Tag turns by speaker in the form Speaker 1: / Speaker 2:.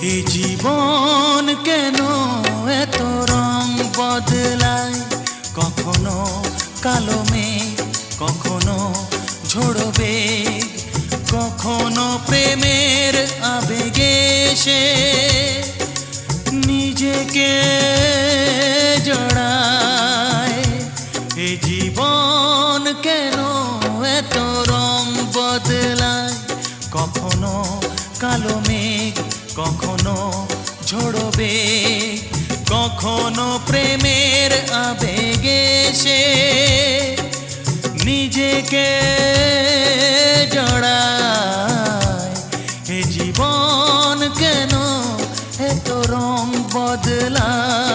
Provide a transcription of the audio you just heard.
Speaker 1: এ জীবন কেন এত রং বদলায়, কখনো কালো মেঘ, কখনো ঝোড়ো বেগ, কখনো প্রেমের আবেগে সে নিজেকে জড়ায়। এ জীবন কেন এত রং বদলায়, কখনো কালো মেঘ, কখনো ঝোড়ো বেগ, কখনো প্রেমের আবেগে সে নিজেকে জড়ায়। এ জীবন কেন এত রং বদলায়।